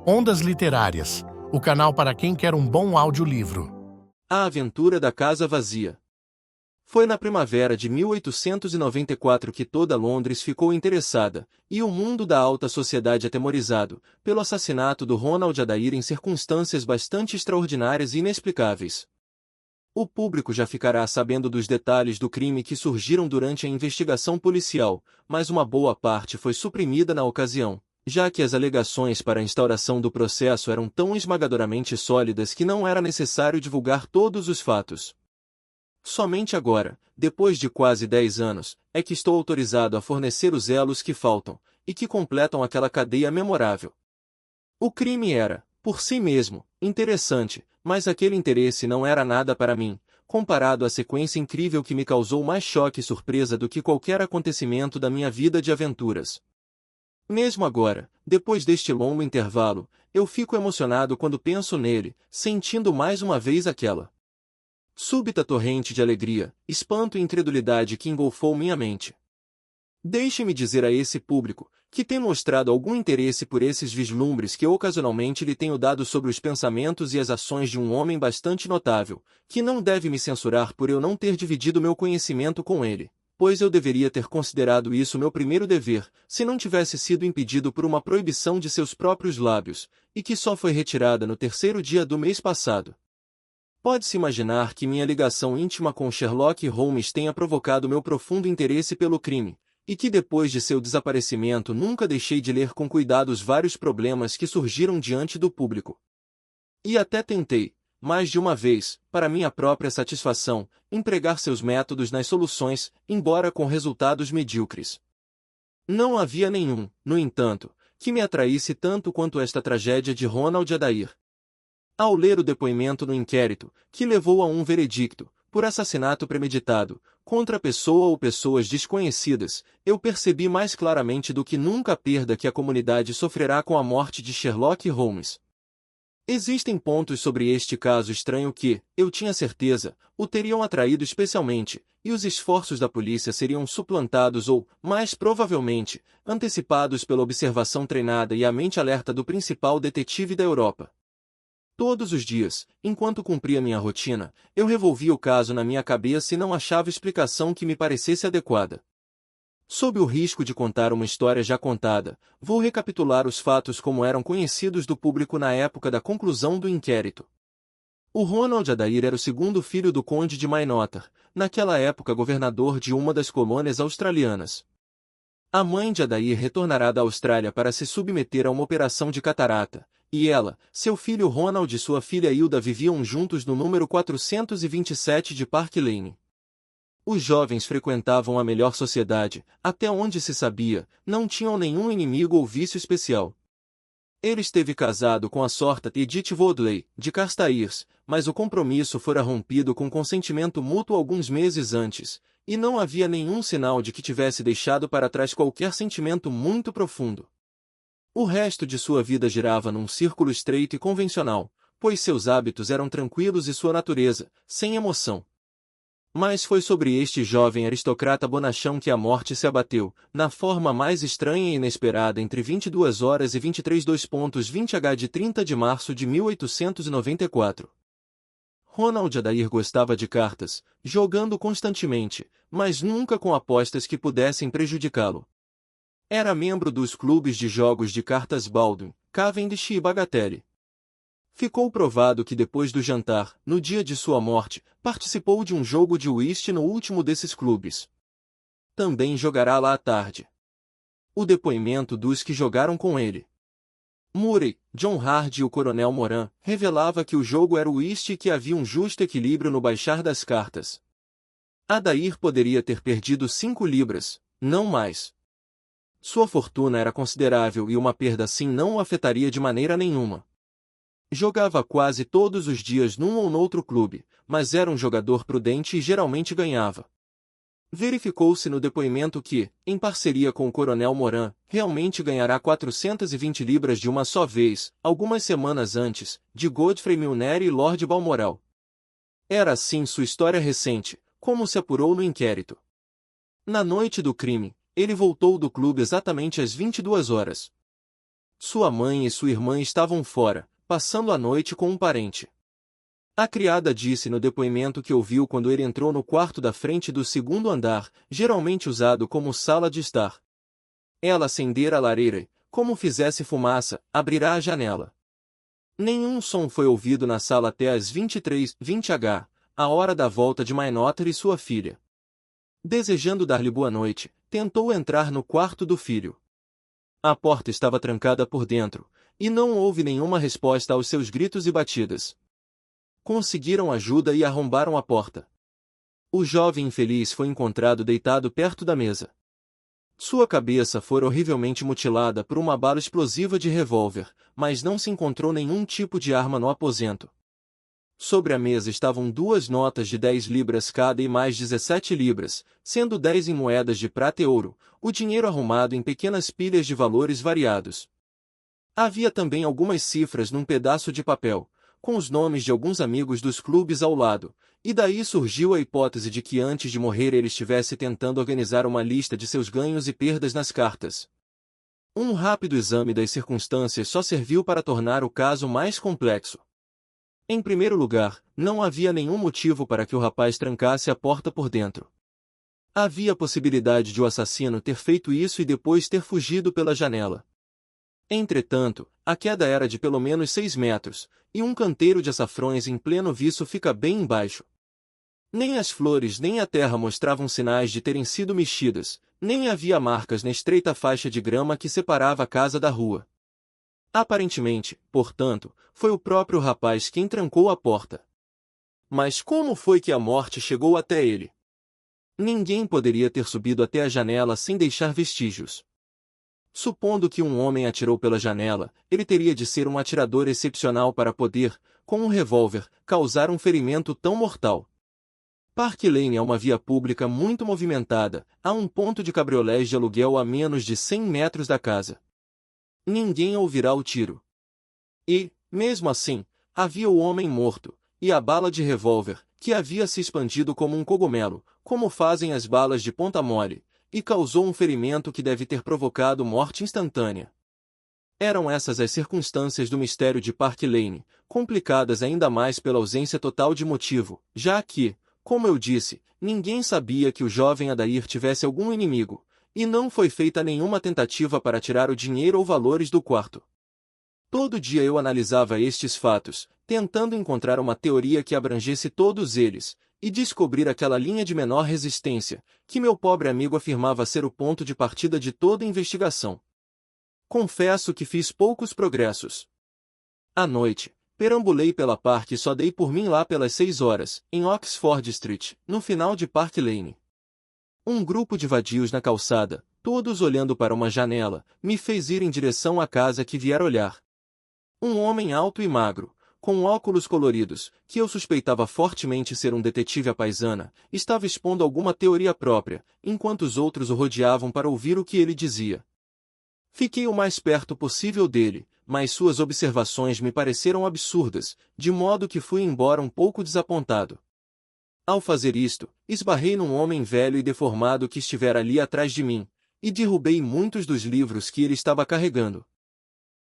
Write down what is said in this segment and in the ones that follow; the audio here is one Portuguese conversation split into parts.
Ondas Literárias, o canal para quem quer um bom audiolivro. A Aventura da Casa Vazia. Foi na primavera de 1894 que toda Londres ficou interessada, e o mundo da alta sociedade atemorizado, pelo assassinato do Ronald Adair em circunstâncias bastante extraordinárias e inexplicáveis. O público já ficará sabendo dos detalhes do crime que surgiram durante a investigação policial, mas uma boa parte foi suprimida na ocasião, já que as alegações para a instauração do processo eram tão esmagadoramente sólidas que não era necessário divulgar todos os fatos. Somente agora, depois de quase 10 anos, é que estou autorizado a fornecer os elos que faltam, e que completam aquela cadeia memorável. O crime era, por si mesmo, interessante, mas aquele interesse não era nada para mim, comparado à sequência incrível que me causou mais choque e surpresa do que qualquer acontecimento da minha vida de aventuras. Mesmo agora, depois deste longo intervalo, eu fico emocionado quando penso nele, sentindo mais uma vez aquela súbita torrente de alegria, espanto e incredulidade que engolfou minha mente. Deixe-me dizer a esse público, que tem mostrado algum interesse por esses vislumbres que ocasionalmente lhe tenho dado sobre os pensamentos e as ações de um homem bastante notável, que não deve me censurar por eu não ter dividido meu conhecimento com ele, pois eu deveria ter considerado isso meu primeiro dever, se não tivesse sido impedido por uma proibição de seus próprios lábios, e que só foi retirada no terceiro dia do mês passado. Pode-se imaginar que minha ligação íntima com Sherlock Holmes tenha provocado meu profundo interesse pelo crime, e que depois de seu desaparecimento nunca deixei de ler com cuidado os vários problemas que surgiram diante do público. E até tentei, mais de uma vez, para minha própria satisfação, empregar seus métodos nas soluções, embora com resultados medíocres. Não havia nenhum, no entanto, que me atraísse tanto quanto esta tragédia de Ronald Adair. Ao ler o depoimento no inquérito, que levou a um veredicto, por assassinato premeditado, contra pessoa ou pessoas desconhecidas, eu percebi mais claramente do que nunca a perda que a comunidade sofrerá com a morte de Sherlock Holmes. Existem pontos sobre este caso estranho que, eu tinha certeza, o teriam atraído especialmente, e os esforços da polícia seriam suplantados ou, mais provavelmente, antecipados pela observação treinada e a mente alerta do principal detetive da Europa. Todos os dias, enquanto cumpria minha rotina, eu revolvia o caso na minha cabeça e não achava explicação que me parecesse adequada. Sob o risco de contar uma história já contada, vou recapitular os fatos como eram conhecidos do público na época da conclusão do inquérito. O Ronald Adair era o segundo filho do conde de Minota, naquela época governador de uma das colônias australianas. A mãe de Adair retornará da Austrália para se submeter a uma operação de catarata, e ela, seu filho Ronald e sua filha Hilda viviam juntos no número 427 de Park Lane. Os jovens frequentavam a melhor sociedade, até onde se sabia, não tinham nenhum inimigo ou vício especial. Ele esteve casado com a sorta Edith Vodley, de Carstairs, mas o compromisso fora rompido com consentimento mútuo alguns meses antes, e não havia nenhum sinal de que tivesse deixado para trás qualquer sentimento muito profundo. O resto de sua vida girava num círculo estreito e convencional, pois seus hábitos eram tranquilos e sua natureza, sem emoção. Mas foi sobre este jovem aristocrata bonachão que a morte se abateu, na forma mais estranha e inesperada entre 22 horas e 23:20h de 30 de março de 1894. Ronald Adair gostava de cartas, jogando constantemente, mas nunca com apostas que pudessem prejudicá-lo. Era membro dos clubes de jogos de cartas Baldwin, Cavendish e Bagatelle. Ficou provado que depois do jantar, no dia de sua morte, participou de um jogo de whist no último desses clubes. Também jogará lá à tarde. O depoimento dos que jogaram com ele. Murray, John Hardy e o Coronel Moran revelava que o jogo era o whist e que havia um justo equilíbrio no baixar das cartas. Adair poderia ter perdido 5 libras, não mais. Sua fortuna era considerável e uma perda assim não o afetaria de maneira nenhuma. Jogava quase todos os dias num ou noutro clube, mas era um jogador prudente e geralmente ganhava. Verificou-se no depoimento que, em parceria com o Coronel Moran, realmente ganhará 420 libras de uma só vez, algumas semanas antes, de Godfrey Milner e Lord Balmoral. Era assim sua história recente, como se apurou no inquérito. Na noite do crime, ele voltou do clube exatamente às 22 horas. Sua mãe e sua irmã estavam fora, passando a noite com um parente. A criada disse no depoimento que ouviu quando ele entrou no quarto da frente do segundo andar, geralmente usado como sala de estar. Ela acendera a lareira e, como fizesse fumaça, abrirá a janela. Nenhum som foi ouvido na sala até às 23h20, a hora da volta de Mainotter e sua filha. Desejando dar-lhe boa noite, tentou entrar no quarto do filho. A porta estava trancada por dentro, e não houve nenhuma resposta aos seus gritos e batidas. Conseguiram ajuda e arrombaram a porta. O jovem infeliz foi encontrado deitado perto da mesa. Sua cabeça fora horrivelmente mutilada por uma bala explosiva de revólver, mas não se encontrou nenhum tipo de arma no aposento. Sobre a mesa estavam 2 notas de 10 libras cada e mais 17 libras, sendo 10 em moedas de prata e ouro, o dinheiro arrumado em pequenas pilhas de valores variados. Havia também algumas cifras num pedaço de papel, com os nomes de alguns amigos dos clubes ao lado, e daí surgiu a hipótese de que antes de morrer ele estivesse tentando organizar uma lista de seus ganhos e perdas nas cartas. Um rápido exame das circunstâncias só serviu para tornar o caso mais complexo. Em primeiro lugar, não havia nenhum motivo para que o rapaz trancasse a porta por dentro. Havia a possibilidade de o assassino ter feito isso e depois ter fugido pela janela. Entretanto, a queda era de pelo menos 6 metros, e um canteiro de açafrões em pleno viço fica bem embaixo. Nem as flores nem a terra mostravam sinais de terem sido mexidas, nem havia marcas na estreita faixa de grama que separava a casa da rua. Aparentemente, portanto, foi o próprio rapaz quem trancou a porta. Mas como foi que a morte chegou até ele? Ninguém poderia ter subido até a janela sem deixar vestígios. Supondo que um homem atirou pela janela, ele teria de ser um atirador excepcional para poder, com um revólver, causar um ferimento tão mortal. Park Lane é uma via pública muito movimentada, há um ponto de cabriolés de aluguel a menos de 100 metros da casa. Ninguém ouvirá o tiro. E, mesmo assim, havia o homem morto, e a bala de revólver, que havia se expandido como um cogumelo, como fazem as balas de ponta mole, e causou um ferimento que deve ter provocado morte instantânea. Eram essas as circunstâncias do mistério de Park Lane, complicadas ainda mais pela ausência total de motivo, já que, como eu disse, ninguém sabia que o jovem Adair tivesse algum inimigo, e não foi feita nenhuma tentativa para tirar o dinheiro ou valores do quarto. Todo dia eu analisava estes fatos, tentando encontrar uma teoria que abrangesse todos eles, e descobrir aquela linha de menor resistência, que meu pobre amigo afirmava ser o ponto de partida de toda a investigação. Confesso que fiz poucos progressos. À noite, perambulei pela Park e só dei por mim lá pelas 6 horas, em Oxford Street, no final de Park Lane. Um grupo de vadios na calçada, todos olhando para uma janela, me fez ir em direção à casa que vier olhar. Um homem alto e magro, com óculos coloridos, que eu suspeitava fortemente ser um detetive à paisana, estava expondo alguma teoria própria, enquanto os outros o rodeavam para ouvir o que ele dizia. Fiquei o mais perto possível dele, mas suas observações me pareceram absurdas, de modo que fui embora um pouco desapontado. Ao fazer isto, esbarrei num homem velho e deformado que estivera ali atrás de mim, e derrubei muitos dos livros que ele estava carregando.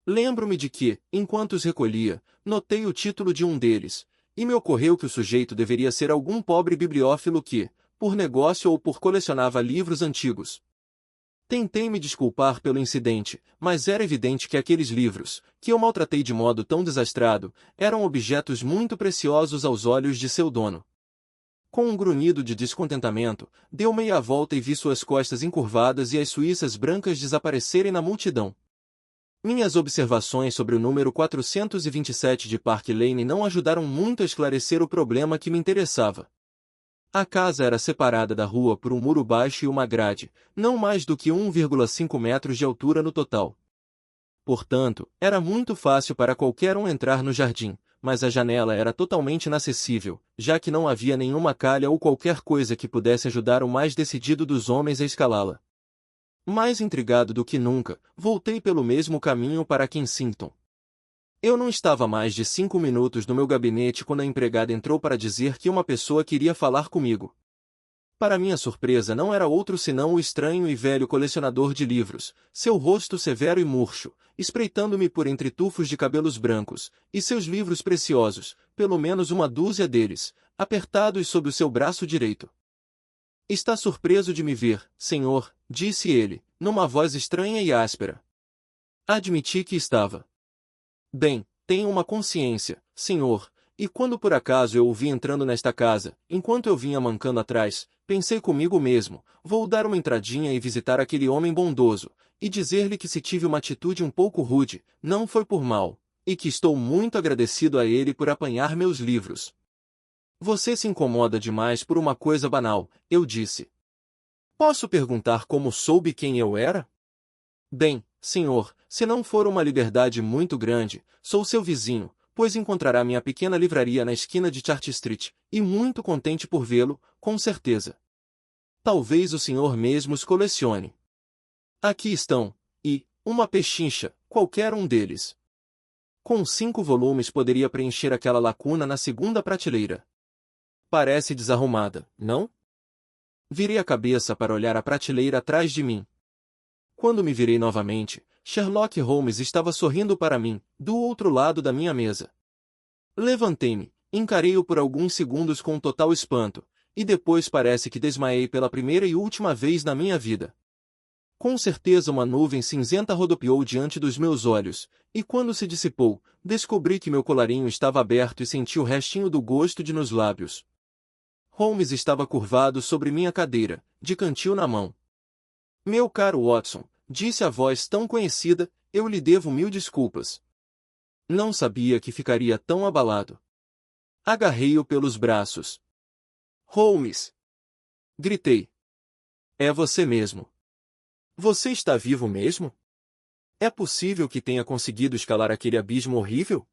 Lembro-me de que, enquanto os recolhia, notei o título de um deles, e me ocorreu que o sujeito deveria ser algum pobre bibliófilo que, por negócio ou por colecionava livros antigos. Tentei me desculpar pelo incidente, mas era evidente que aqueles livros, que eu maltratei de modo tão desastrado, eram objetos muito preciosos aos olhos de seu dono. Com um grunhido de descontentamento, deu meia volta e vi suas costas encurvadas e as suíças brancas desaparecerem na multidão. Minhas observações sobre o número 427 de Park Lane não ajudaram muito a esclarecer o problema que me interessava. A casa era separada da rua por um muro baixo e uma grade, não mais do que 1,5 metros de altura no total. Portanto, era muito fácil para qualquer um entrar no jardim, mas a janela era totalmente inacessível, já que não havia nenhuma calha ou qualquer coisa que pudesse ajudar o mais decidido dos homens a escalá-la. Mais intrigado do que nunca, voltei pelo mesmo caminho para Kensington. Eu não estava mais de 5 minutos no meu gabinete quando a empregada entrou para dizer que uma pessoa queria falar comigo. Para minha surpresa, não era outro senão o estranho e velho colecionador de livros, seu rosto severo e murcho, espreitando-me por entre tufos de cabelos brancos, e seus livros preciosos, pelo menos uma dúzia deles, apertados sob o seu braço direito. Está surpreso de me ver, senhor, disse ele, numa voz estranha e áspera. Admiti que estava. Bem, tenho uma consciência, senhor, e quando por acaso eu o vi entrando nesta casa, enquanto eu vinha mancando atrás, pensei comigo mesmo, vou dar uma entradinha e visitar aquele homem bondoso, e dizer-lhe que se tive uma atitude um pouco rude, não foi por mal, e que estou muito agradecido a ele por apanhar meus livros. Você se incomoda demais por uma coisa banal, eu disse. Posso perguntar como soube quem eu era? Bem, senhor, se não for uma liberdade muito grande, sou seu vizinho, pois encontrará minha pequena livraria na esquina de Chart Street, e muito contente por vê-lo, com certeza. Talvez o senhor mesmo os colecione. Aqui estão, e, uma pechincha, qualquer um deles. Com 5 volumes poderia preencher aquela lacuna na segunda prateleira. Parece desarrumada, não? Virei a cabeça para olhar a prateleira atrás de mim. Quando me virei novamente, Sherlock Holmes estava sorrindo para mim, do outro lado da minha mesa. Levantei-me, encarei-o por alguns segundos com total espanto, e depois parece que desmaiei pela primeira e última vez na minha vida. Com certeza uma nuvem cinzenta rodopiou diante dos meus olhos, e quando se dissipou, descobri que meu colarinho estava aberto e senti o restinho do gosto de nos lábios. Holmes estava curvado sobre minha cadeira, de cantil na mão. Meu caro Watson, disse a voz tão conhecida, eu lhe devo 1000 desculpas. Não sabia que ficaria tão abalado. Agarrei-o pelos braços. Holmes! Gritei. É você mesmo. Você está vivo mesmo? É possível que tenha conseguido escalar aquele abismo horrível?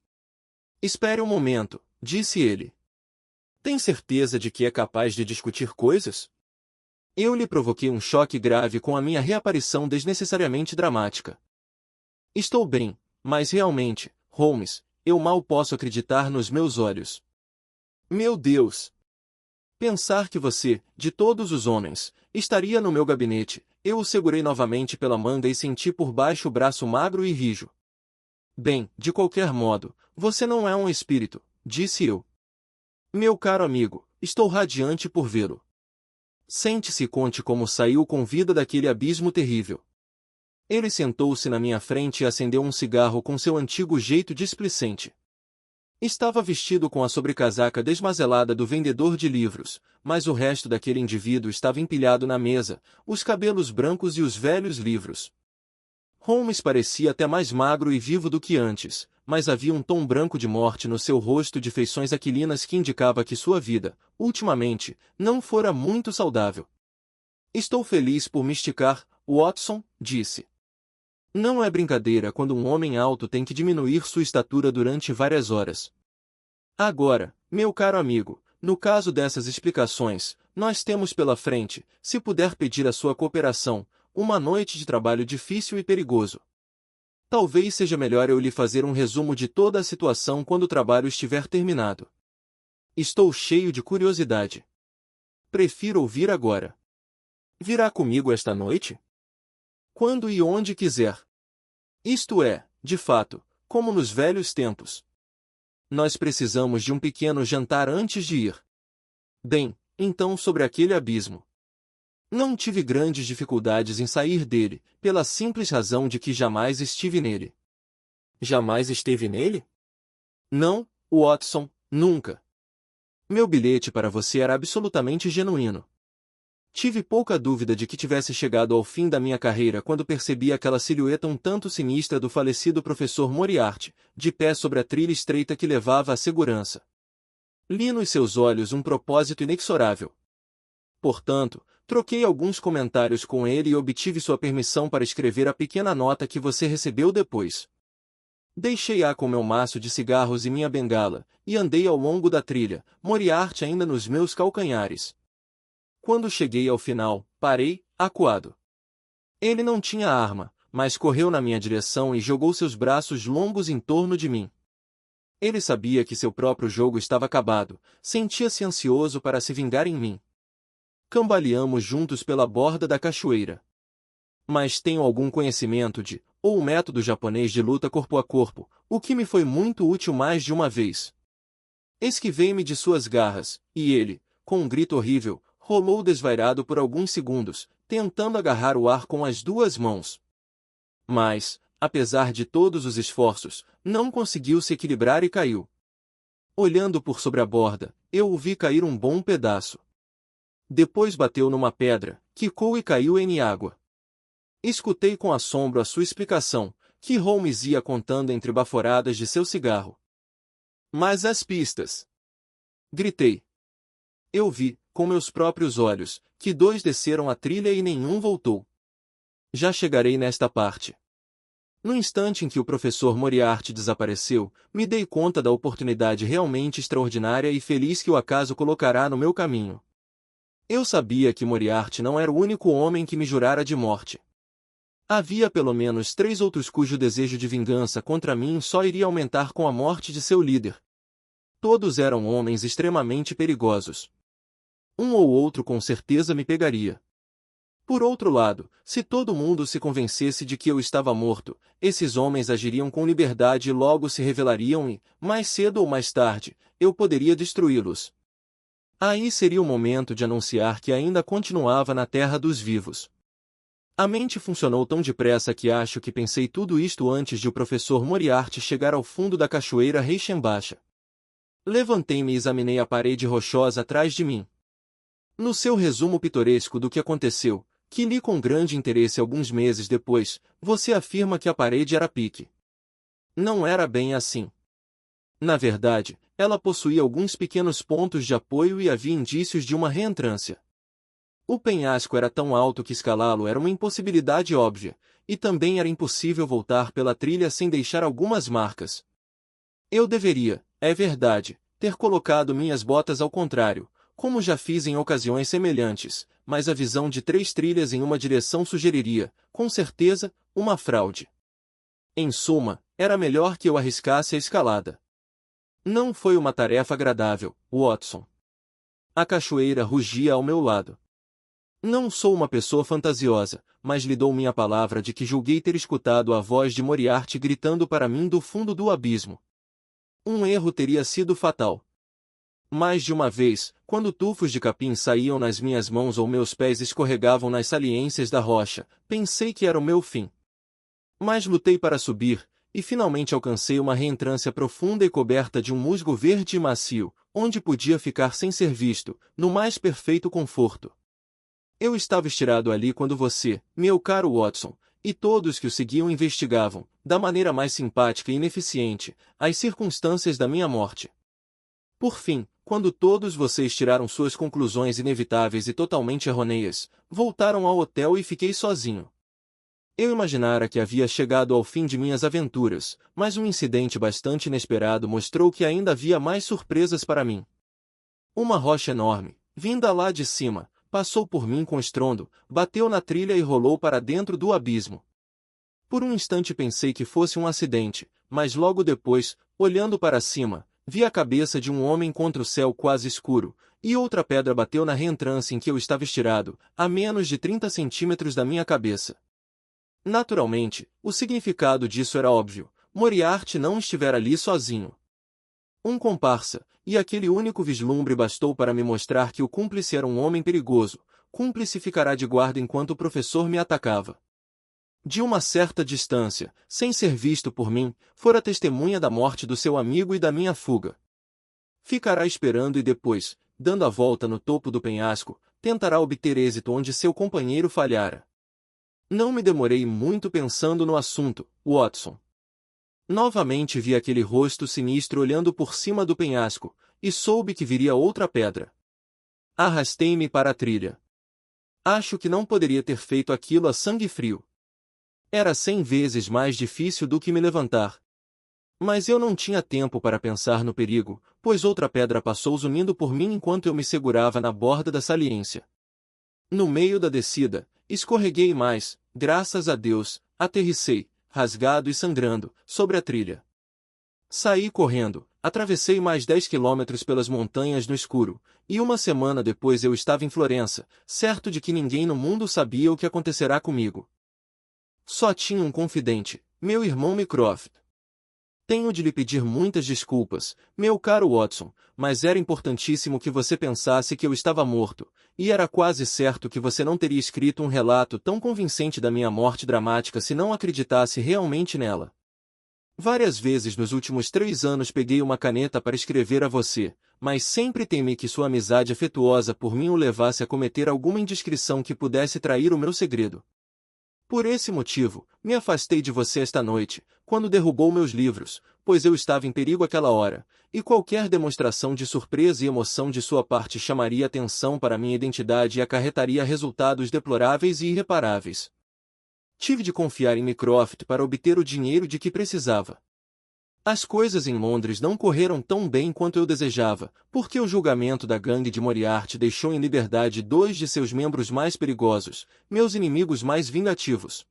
Espere um momento, disse ele. Tem certeza de que é capaz de discutir coisas? Eu lhe provoquei um choque grave com a minha reaparição desnecessariamente dramática. Estou bem, mas realmente, Holmes, eu mal posso acreditar nos meus olhos. Meu Deus! Pensar que você, de todos os homens, estaria no meu gabinete. Eu o segurei novamente pela manga e senti por baixo o braço magro e rijo. Bem, de qualquer modo, você não é um espírito, disse eu. Meu caro amigo, estou radiante por vê-lo. Sente-se e conte como saiu com vida daquele abismo terrível. Ele sentou-se na minha frente e acendeu um cigarro com seu antigo jeito displicente. Estava vestido com a sobrecasaca desmazelada do vendedor de livros, mas o resto daquele indivíduo estava empilhado na mesa, os cabelos brancos e os velhos livros. Holmes parecia até mais magro e vivo do que antes, mas havia um tom branco de morte no seu rosto de feições aquilinas que indicava que sua vida, ultimamente, não fora muito saudável. Estou feliz por me esticar, Watson, disse. Não é brincadeira quando um homem alto tem que diminuir sua estatura durante várias horas. Agora, meu caro amigo, no caso dessas explicações, nós temos pela frente, se puder pedir a sua cooperação, uma noite de trabalho difícil e perigoso. Talvez seja melhor eu lhe fazer um resumo de toda a situação quando o trabalho estiver terminado. Estou cheio de curiosidade. Prefiro ouvir agora. Virá comigo esta noite? Quando e onde quiser. Isto é, de fato, como nos velhos tempos. Nós precisamos de um pequeno jantar antes de ir. Bem, então sobre aquele abismo. Não tive grandes dificuldades em sair dele, pela simples razão de que jamais estive nele. Jamais esteve nele? Não, Watson, nunca. Meu bilhete para você era absolutamente genuíno. Tive pouca dúvida de que tivesse chegado ao fim da minha carreira quando percebi aquela silhueta um tanto sinistra do falecido professor Moriarty, de pé sobre a trilha estreita que levava à segurança. Li nos seus olhos um propósito inexorável. Portanto, troquei alguns comentários com ele e obtive sua permissão para escrever a pequena nota que você recebeu depois. Deixei-a com meu maço de cigarros e minha bengala, e andei ao longo da trilha, Moriarty ainda nos meus calcanhares. Quando cheguei ao final, parei, acuado. Ele não tinha arma, mas correu na minha direção e jogou seus braços longos em torno de mim. Ele sabia que seu próprio jogo estava acabado, sentia-se ansioso para se vingar em mim. Cambaleamos juntos pela borda da cachoeira. Mas tenho algum conhecimento ou o método japonês de luta corpo a corpo, o que me foi muito útil mais de uma vez. Esquivei-me de suas garras, e ele, com um grito horrível, rolou desvairado por alguns segundos, tentando agarrar o ar com as duas mãos. Mas, apesar de todos os esforços, não conseguiu se equilibrar e caiu. Olhando por sobre a borda, eu o vi cair um bom pedaço. Depois bateu numa pedra, quicou e caiu em água. Escutei com assombro a sua explicação, que Holmes ia contando entre baforadas de seu cigarro. Mas as pistas! Gritei. Eu vi, com meus próprios olhos, que 2 desceram a trilha e nenhum voltou. Já chegarei nesta parte. No instante em que o professor Moriarty desapareceu, me dei conta da oportunidade realmente extraordinária e feliz que o acaso colocará no meu caminho. Eu sabia que Moriarty não era o único homem que me jurara de morte. Havia pelo menos 3 outros cujo desejo de vingança contra mim só iria aumentar com a morte de seu líder. Todos eram homens extremamente perigosos. Um ou outro com certeza me pegaria. Por outro lado, se todo mundo se convencesse de que eu estava morto, esses homens agiriam com liberdade e logo se revelariam e, mais cedo ou mais tarde, eu poderia destruí-los. Aí seria o momento de anunciar que ainda continuava na terra dos vivos. A mente funcionou tão depressa que acho que pensei tudo isto antes de o professor Moriarty chegar ao fundo da cachoeira Reichenbacher. Levantei-me e examinei a parede rochosa atrás de mim. No seu resumo pitoresco do que aconteceu, que li com grande interesse alguns meses depois, você afirma que a parede era pique. Não era bem assim. Na verdade, ela possuía alguns pequenos pontos de apoio e havia indícios de uma reentrância. O penhasco era tão alto que escalá-lo era uma impossibilidade óbvia, e também era impossível voltar pela trilha sem deixar algumas marcas. Eu deveria, é verdade, ter colocado minhas botas ao contrário, como já fiz em ocasiões semelhantes, mas a visão de 3 trilhas em uma direção sugeriria, com certeza, uma fraude. Em suma, era melhor que eu arriscasse a escalada. Não foi uma tarefa agradável, Watson. A cachoeira rugia ao meu lado. Não sou uma pessoa fantasiosa, mas lhe dou minha palavra de que julguei ter escutado a voz de Moriarty gritando para mim do fundo do abismo. Um erro teria sido fatal. Mais de uma vez, quando tufos de capim saíam nas minhas mãos ou meus pés escorregavam nas saliências da rocha, pensei que era o meu fim. Mas lutei para subir, e finalmente alcancei uma reentrância profunda e coberta de um musgo verde e macio, onde podia ficar sem ser visto, no mais perfeito conforto. Eu estava estirado ali quando você, meu caro Watson, e todos que o seguiam investigavam, da maneira mais simpática e ineficiente, as circunstâncias da minha morte. Por fim, quando todos vocês tiraram suas conclusões inevitáveis e totalmente errôneas, voltaram ao hotel e fiquei sozinho. Eu imaginara que havia chegado ao fim de minhas aventuras, mas um incidente bastante inesperado mostrou que ainda havia mais surpresas para mim. Uma rocha enorme, vinda lá de cima, passou por mim com estrondo, bateu na trilha e rolou para dentro do abismo. Por um instante pensei que fosse um acidente, mas logo depois, olhando para cima, vi a cabeça de um homem contra o céu quase escuro, e outra pedra bateu na reentrância em que eu estava estirado, a menos de 30 centímetros da minha cabeça. Naturalmente, o significado disso era óbvio. Moriarty não estivera ali sozinho. Um comparsa, e aquele único vislumbre bastou para me mostrar que o cúmplice era um homem perigoso. Cúmplice ficará de guarda enquanto o professor me atacava. De uma certa distância, sem ser visto por mim, fora testemunha da morte do seu amigo e da minha fuga. Ficará esperando e depois, dando a volta no topo do penhasco, tentará obter êxito onde seu companheiro falhara. Não me demorei muito pensando no assunto, Watson. Novamente vi aquele rosto sinistro olhando por cima do penhasco, e soube que viria outra pedra. Arrastei-me para a trilha. Acho que não poderia ter feito aquilo a sangue frio. Era 100 vezes mais difícil do que me levantar. Mas eu não tinha tempo para pensar no perigo, pois outra pedra passou zunindo por mim enquanto eu me segurava na borda da saliência. No meio da descida, escorreguei mais, graças a Deus, aterrissei, rasgado e sangrando, sobre a trilha. Saí correndo, atravessei mais 10 quilômetros pelas montanhas no escuro, E uma semana depois eu estava em Florença, certo de que ninguém no mundo sabia o que acontecerá comigo. Só tinha um confidente, meu irmão Mycroft. Tenho de lhe pedir muitas desculpas, meu caro Watson, mas era importantíssimo que você pensasse que eu estava morto, e era quase certo que você não teria escrito um relato tão convincente da minha morte dramática se não acreditasse realmente nela. Várias vezes nos últimos 3 anos peguei uma caneta para escrever a você, mas sempre temi que sua amizade afetuosa por mim o levasse a cometer alguma indiscrição que pudesse trair o meu segredo. Por esse motivo, me afastei de você esta noite, quando derrubou meus livros, pois eu estava em perigo àquela hora, e qualquer demonstração de surpresa e emoção de sua parte chamaria atenção para minha identidade e acarretaria resultados deploráveis e irreparáveis. Tive de confiar em Mycroft para obter o dinheiro de que precisava. As coisas em Londres não correram tão bem quanto eu desejava, porque o julgamento da gangue de Moriarty deixou em liberdade 2 de seus membros mais perigosos, meus inimigos mais vingativos.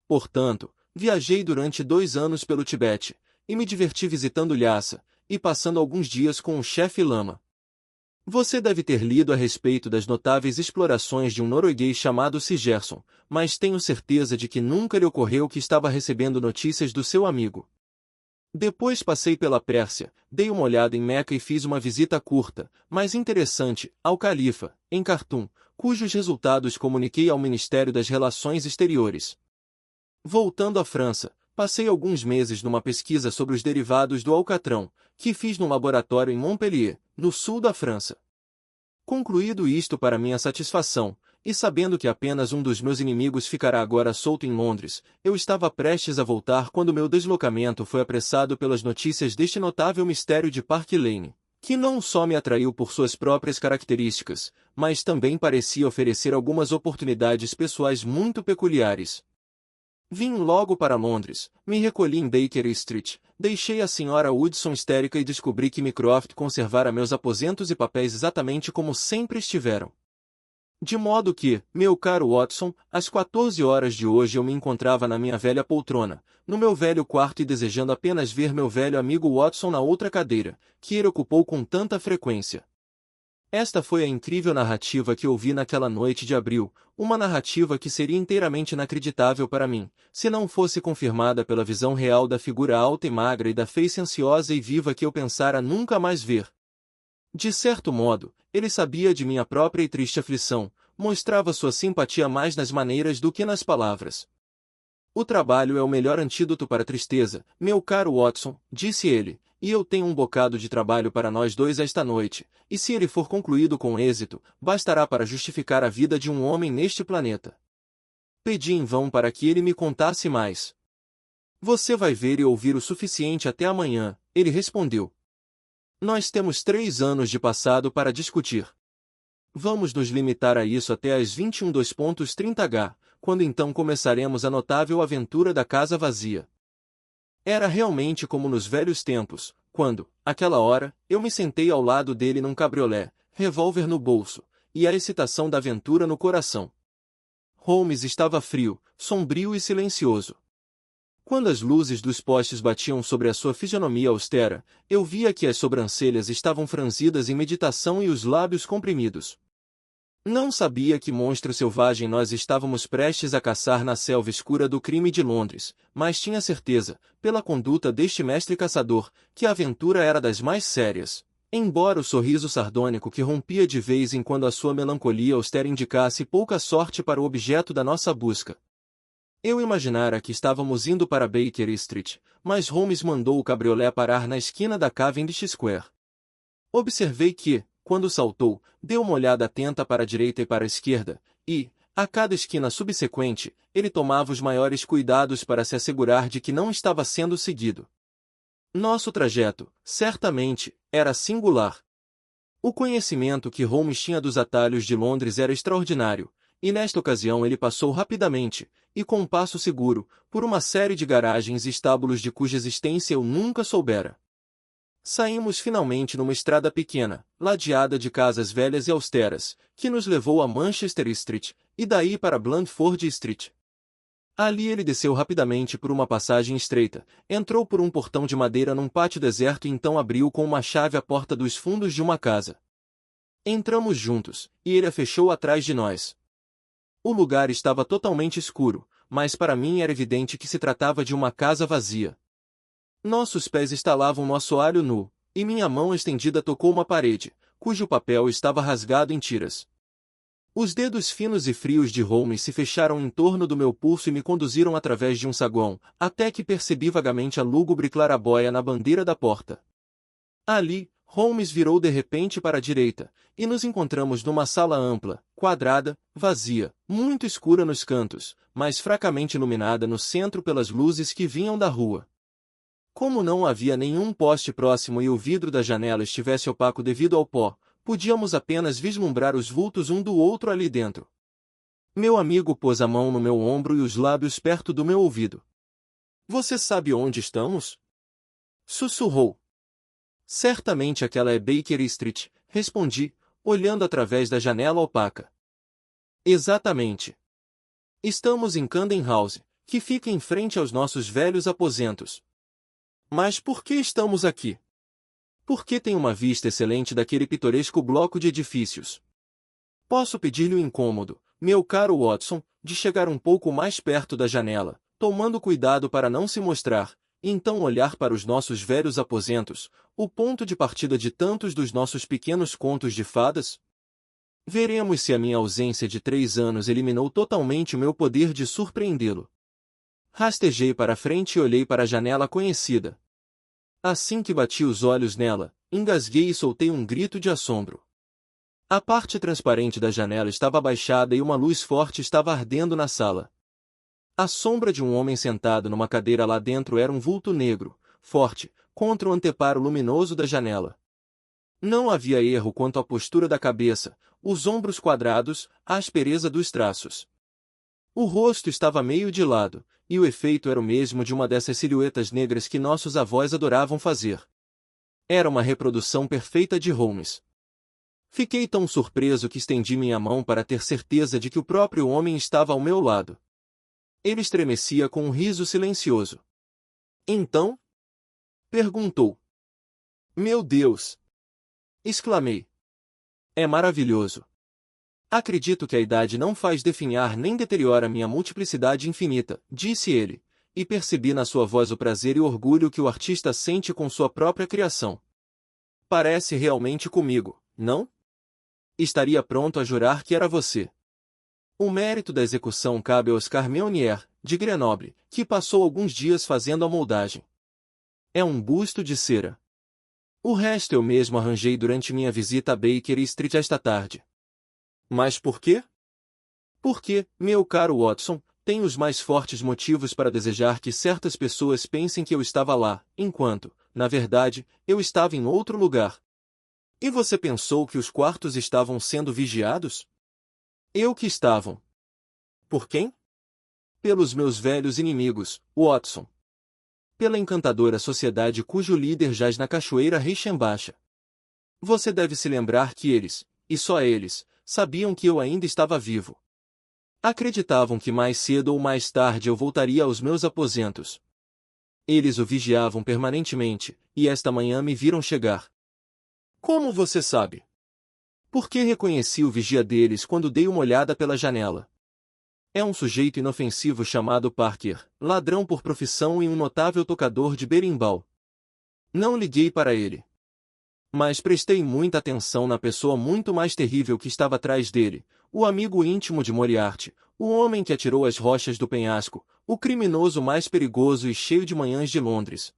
Portanto, viajei durante 2 anos pelo Tibete, e me diverti visitando Lhasa, e passando alguns dias com o chefe Lama. Você deve ter lido a respeito das notáveis explorações de um norueguês chamado Sigerson, mas tenho certeza de que nunca lhe ocorreu que estava recebendo notícias do seu amigo. Depois passei pela Pérsia, dei uma olhada em Meca e fiz uma visita curta, mas interessante, ao Califa, em Khartum, cujos resultados comuniquei ao Ministério das Relações Exteriores. Voltando à França, passei alguns meses numa pesquisa sobre os derivados do alcatrão, que fiz num laboratório em Montpellier, no sul da França. Concluído isto para minha satisfação, e sabendo que apenas um dos meus inimigos ficará agora solto em Londres, eu estava prestes a voltar quando meu deslocamento foi apressado pelas notícias deste notável mistério de Park Lane, que não só me atraiu por suas próprias características, mas também parecia oferecer algumas oportunidades pessoais muito peculiares. Vim logo para Londres, me recolhi em Baker Street, deixei a Sra. Woodson histérica e descobri que Mycroft conservara meus aposentos e papéis exatamente como sempre estiveram. De modo que, meu caro Watson, às 14 horas de hoje eu me encontrava na minha velha poltrona, no meu velho quarto e desejando apenas ver meu velho amigo Watson na outra cadeira, que ele ocupou com tanta frequência. Esta foi a incrível narrativa que ouvi naquela noite de abril, uma narrativa que seria inteiramente inacreditável para mim, se não fosse confirmada pela visão real da figura alta e magra e da face ansiosa e viva que eu pensara nunca mais ver. De certo modo, ele sabia de minha própria e triste aflição, mostrava sua simpatia mais nas maneiras do que nas palavras. O trabalho é o melhor antídoto para a tristeza, meu caro Watson, disse ele, e eu tenho um bocado de trabalho para nós dois esta noite, e se ele for concluído com êxito, bastará para justificar a vida de um homem neste planeta. Pedi em vão para que ele me contasse mais. Você vai ver e ouvir o suficiente até amanhã, ele respondeu. Nós temos 3 anos de passado para discutir. Vamos nos limitar a isso até às 21:30h, quando então começaremos a notável aventura da casa vazia. Era realmente como nos velhos tempos, quando, àquela hora, eu me sentei ao lado dele num cabriolé, revólver no bolso, e a excitação da aventura no coração. Holmes estava frio, sombrio e silencioso. Quando as luzes dos postes batiam sobre a sua fisionomia austera, eu via que as sobrancelhas estavam franzidas em meditação e os lábios comprimidos. Não sabia que monstro selvagem nós estávamos prestes a caçar na selva escura do crime de Londres, mas tinha certeza, pela conduta deste mestre caçador, que a aventura era das mais sérias, embora o sorriso sardônico que rompia de vez em quando a sua melancolia austera indicasse pouca sorte para o objeto da nossa busca. Eu imaginara que estávamos indo para Baker Street, mas Holmes mandou o cabriolé parar na esquina da Cavendish Square. Observei que, quando saltou, deu uma olhada atenta para a direita e para a esquerda, e, a cada esquina subsequente, ele tomava os maiores cuidados para se assegurar de que não estava sendo seguido. Nosso trajeto, certamente, era singular. O conhecimento que Holmes tinha dos atalhos de Londres era extraordinário, e nesta ocasião ele passou rapidamente, e com um passo seguro, por uma série de garagens e estábulos de cuja existência eu nunca soubera. Saímos finalmente numa estrada pequena, ladeada de casas velhas e austeras, que nos levou a Manchester Street, e daí para Blandford Street. Ali ele desceu rapidamente por uma passagem estreita, entrou por um portão de madeira num pátio deserto e então abriu com uma chave a porta dos fundos de uma casa. Entramos juntos, e ele a fechou atrás de nós. O lugar estava totalmente escuro, mas para mim era evidente que se tratava de uma casa vazia. Nossos pés estalavam no assoalho nu, e minha mão estendida tocou uma parede, cujo papel estava rasgado em tiras. Os dedos finos e frios de Holmes se fecharam em torno do meu pulso e me conduziram através de um saguão, até que percebi vagamente a lúgubre clarabóia na bandeira da porta. Ali, Holmes virou de repente para a direita, e nos encontramos numa sala ampla, quadrada, vazia, muito escura nos cantos, mas fracamente iluminada no centro pelas luzes que vinham da rua. Como não havia nenhum poste próximo e o vidro da janela estivesse opaco devido ao pó, podíamos apenas vislumbrar os vultos um do outro ali dentro. Meu amigo pôs a mão no meu ombro e os lábios perto do meu ouvido. "Você sabe onde estamos?" sussurrou. "Certamente aquela é Baker Street", respondi, olhando através da janela opaca. "Exatamente. Estamos em Camden House, que fica em frente aos nossos velhos aposentos." "Mas por que estamos aqui?" "Porque tem uma vista excelente daquele pitoresco bloco de edifícios." "Posso pedir-lhe o incômodo, meu caro Watson, de chegar um pouco mais perto da janela, tomando cuidado para não se mostrar, e então olhar para os nossos velhos aposentos, o ponto de partida de tantos dos nossos pequenos contos de fadas? Veremos se a minha ausência de 3 anos eliminou totalmente o meu poder de surpreendê-lo." Rastejei para frente e olhei para a janela conhecida. Assim que bati os olhos nela, engasguei e soltei um grito de assombro. A parte transparente da janela estava abaixada e uma luz forte estava ardendo na sala. A sombra de um homem sentado numa cadeira lá dentro era um vulto negro, forte, contra o anteparo luminoso da janela. Não havia erro quanto à postura da cabeça, os ombros quadrados, a aspereza dos traços. O rosto estava meio de lado, e o efeito era o mesmo de uma dessas silhuetas negras que nossos avós adoravam fazer. Era uma reprodução perfeita de Holmes. Fiquei tão surpreso que estendi minha mão para ter certeza de que o próprio homem estava ao meu lado. Ele estremecia com um riso silencioso. "Então?" perguntou. "Meu Deus!" exclamei. "É maravilhoso. Acredito que a idade não faz definhar nem deteriora minha multiplicidade infinita", disse ele, e percebi na sua voz o prazer e orgulho que o artista sente com sua própria criação. "Parece realmente comigo, não? Estaria pronto a jurar que era você." O mérito da execução cabe a Oscar Meunier, de Grenoble, que passou alguns dias fazendo a moldagem. É um busto de cera. O resto eu mesmo arranjei durante minha visita a Baker Street esta tarde. Mas por quê? Porque, meu caro Watson, tenho os mais fortes motivos para desejar que certas pessoas pensem que eu estava lá, enquanto, na verdade, eu estava em outro lugar. E você pensou que os quartos estavam sendo vigiados? Eu que estavam. Por quem? Pelos meus velhos inimigos, Watson. Pela encantadora sociedade cujo líder jaz na cachoeira Reichenbacher. Você deve se lembrar que eles, e só eles, sabiam que eu ainda estava vivo. Acreditavam que mais cedo ou mais tarde eu voltaria aos meus aposentos. Eles o vigiavam permanentemente, e esta manhã me viram chegar. Como você sabe? Porque reconheci o vigia deles quando dei uma olhada pela janela. É um sujeito inofensivo chamado Parker, ladrão por profissão e um notável tocador de berimbau. Não liguei para ele. Mas prestei muita atenção na pessoa muito mais terrível que estava atrás dele, o amigo íntimo de Moriarty, o homem que atirou as rochas do penhasco, o criminoso mais perigoso e cheio de manhãs de Londres.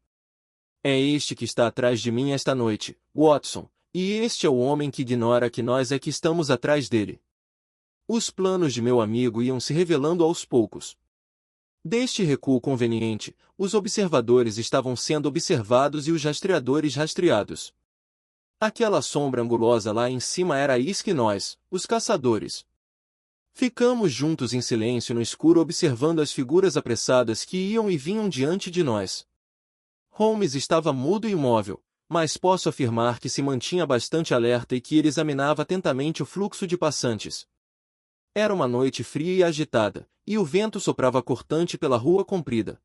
É este que está atrás de mim esta noite, Watson, e este é o homem que ignora que nós é que estamos atrás dele. Os planos de meu amigo iam se revelando aos poucos. Deste recuo conveniente, os observadores estavam sendo observados e os rastreadores rastreados. Aquela sombra angulosa lá em cima era a isca e nós, os caçadores. Ficamos juntos em silêncio no escuro observando as figuras apressadas que iam e vinham diante de nós. Holmes estava mudo e imóvel, mas posso afirmar que se mantinha bastante alerta e que ele examinava atentamente o fluxo de passantes. Era uma noite fria e agitada, e o vento soprava cortante pela rua comprida.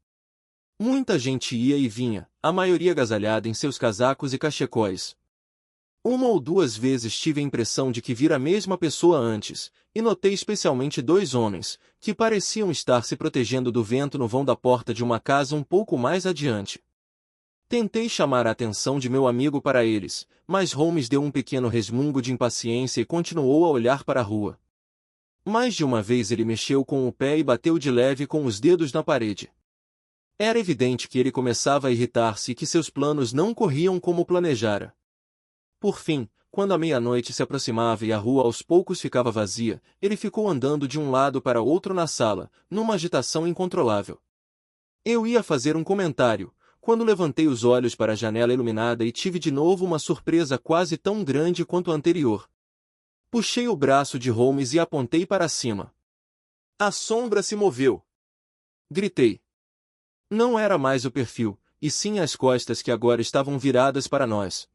Muita gente ia e vinha, a maioria agasalhada em seus casacos e cachecóis. Uma ou duas vezes tive a impressão de que vira a mesma pessoa antes, e notei especialmente dois homens, que pareciam estar se protegendo do vento no vão da porta de uma casa um pouco mais adiante. Tentei chamar a atenção de meu amigo para eles, mas Holmes deu um pequeno resmungo de impaciência e continuou a olhar para a rua. Mais de uma vez ele mexeu com o pé e bateu de leve com os dedos na parede. Era evidente que ele começava a irritar-se e que seus planos não corriam como planejara. Por fim, quando a meia-noite se aproximava e a rua aos poucos ficava vazia, ele ficou andando de um lado para outro na sala, numa agitação incontrolável. Eu ia fazer um comentário, quando levantei os olhos para a janela iluminada e tive de novo uma surpresa quase tão grande quanto a anterior. Puxei o braço de Holmes e apontei para cima. A sombra se moveu. Gritei. Não era mais o perfil, e sim as costas que agora estavam viradas para nós.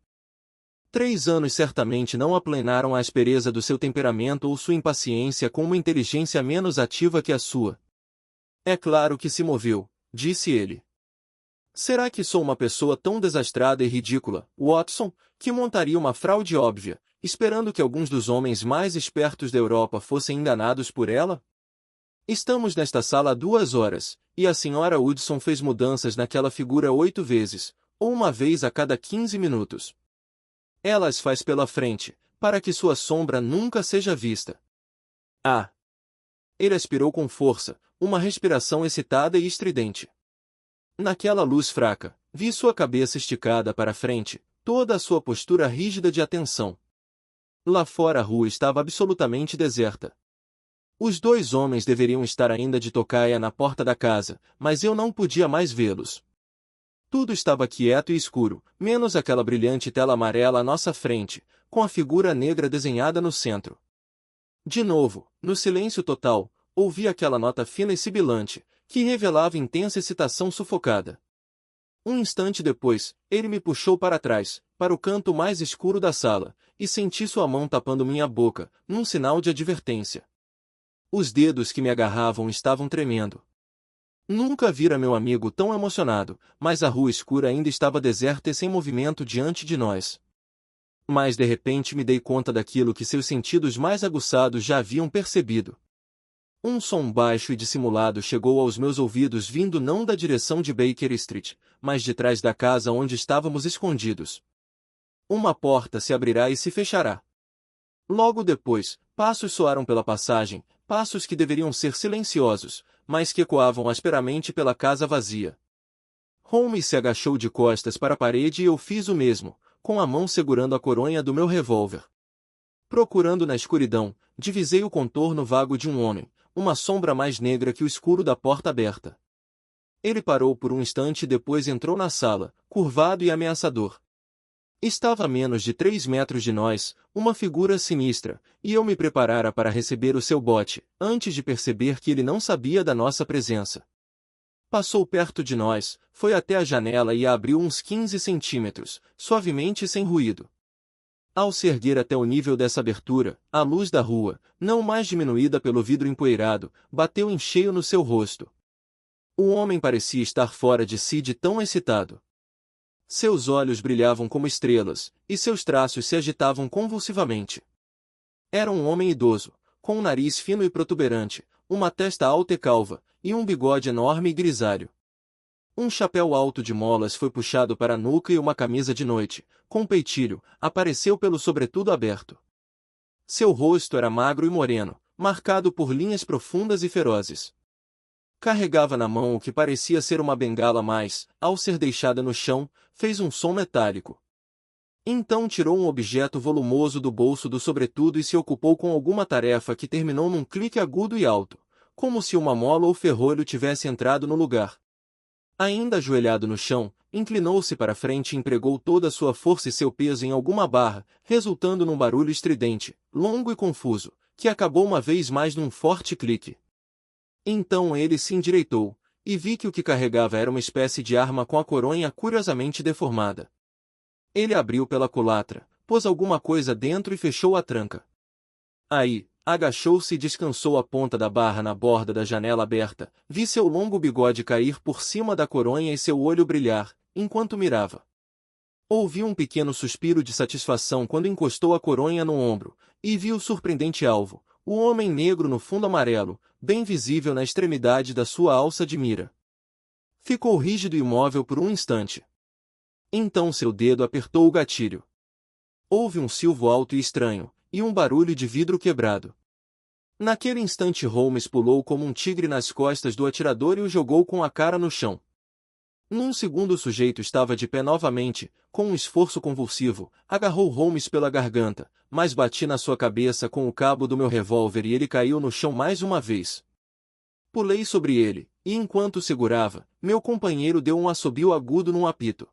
3 anos certamente não aplainaram a aspereza do seu temperamento ou sua impaciência com uma inteligência menos ativa que a sua. É claro que se moveu, disse ele. Será que sou uma pessoa tão desastrada e ridícula, Watson, que montaria uma fraude óbvia, esperando que alguns dos homens mais espertos da Europa fossem enganados por ela? Estamos nesta sala há 2 horas, e a senhora Hudson fez mudanças naquela figura 8 vezes, ou uma vez a cada 15 minutos. Ela as faz pela frente, para que sua sombra nunca seja vista. Ah! Ele aspirou com força, uma respiração excitada e estridente. Naquela luz fraca, vi sua cabeça esticada para a frente, toda a sua postura rígida de atenção. Lá fora a rua estava absolutamente deserta. Os 2 homens deveriam estar ainda de tocaia na porta da casa, mas eu não podia mais vê-los. Tudo estava quieto e escuro, menos aquela brilhante tela amarela à nossa frente, com a figura negra desenhada no centro. De novo, no silêncio total, ouvi aquela nota fina e sibilante, que revelava intensa excitação sufocada. Um instante depois, ele me puxou para trás, para o canto mais escuro da sala, e senti sua mão tapando minha boca, num sinal de advertência. Os dedos que me agarravam estavam tremendo. Nunca vira meu amigo tão emocionado, mas a rua escura ainda estava deserta e sem movimento diante de nós. Mas de repente me dei conta daquilo que seus sentidos mais aguçados já haviam percebido. Um som baixo e dissimulado chegou aos meus ouvidos vindo não da direção de Baker Street, mas de trás da casa onde estávamos escondidos. Uma porta se abrirá e se fechará. Logo depois, passos soaram pela passagem, passos que deveriam ser silenciosos, mas que ecoavam asperamente pela casa vazia. Holmes se agachou de costas para a parede e eu fiz o mesmo, com a mão segurando a coronha do meu revólver. Procurando na escuridão, divisei o contorno vago de um homem, uma sombra mais negra que o escuro da porta aberta. Ele parou por um instante e depois entrou na sala, curvado e ameaçador. Estava a menos de 3 metros de nós, uma figura sinistra, e eu me preparara para receber o seu bote, antes de perceber que ele não sabia da nossa presença. Passou perto de nós, foi até a janela e a abriu uns 15 centímetros, suavemente e sem ruído. Ao se erguer até o nível dessa abertura, a luz da rua, não mais diminuída pelo vidro empoeirado, bateu em cheio no seu rosto. O homem parecia estar fora de si de tão excitado. Seus olhos brilhavam como estrelas, e seus traços se agitavam convulsivamente. Era um homem idoso, com um nariz fino e protuberante, uma testa alta e calva, e um bigode enorme e grisalho. Um chapéu alto de molas foi puxado para a nuca e uma camisa de noite, com peitilho, apareceu pelo sobretudo aberto. Seu rosto era magro e moreno, marcado por linhas profundas e ferozes. Carregava na mão o que parecia ser uma bengala mas, ao ser deixada no chão, fez um som metálico. Então tirou um objeto volumoso do bolso do sobretudo e se ocupou com alguma tarefa que terminou num clique agudo e alto, como se uma mola ou ferrolho tivesse entrado no lugar. Ainda ajoelhado no chão, inclinou-se para frente e empregou toda a sua força e seu peso em alguma barra, resultando num barulho estridente, longo e confuso, que acabou uma vez mais num forte clique. Então ele se endireitou, e vi que o que carregava era uma espécie de arma com a coronha curiosamente deformada. Ele abriu pela culatra, pôs alguma coisa dentro e fechou a tranca. Aí, agachou-se e descansou a ponta da barra na borda da janela aberta, vi seu longo bigode cair por cima da coronha e seu olho brilhar, enquanto mirava. Ouviu um pequeno suspiro de satisfação quando encostou a coronha no ombro, e viu o surpreendente alvo, o homem negro no fundo amarelo, bem visível na extremidade da sua alça de mira. Ficou rígido e imóvel por um instante. Então seu dedo apertou o gatilho. Houve um silvo alto e estranho, e um barulho de vidro quebrado. Naquele instante Holmes pulou como um tigre nas costas do atirador e o jogou com a cara no chão. Num segundo o sujeito estava de pé novamente, com um esforço convulsivo, agarrou Holmes pela garganta, mas bati na sua cabeça com o cabo do meu revólver e ele caiu no chão mais uma vez. Pulei sobre ele, e enquanto o segurava, meu companheiro deu um assobio agudo num apito.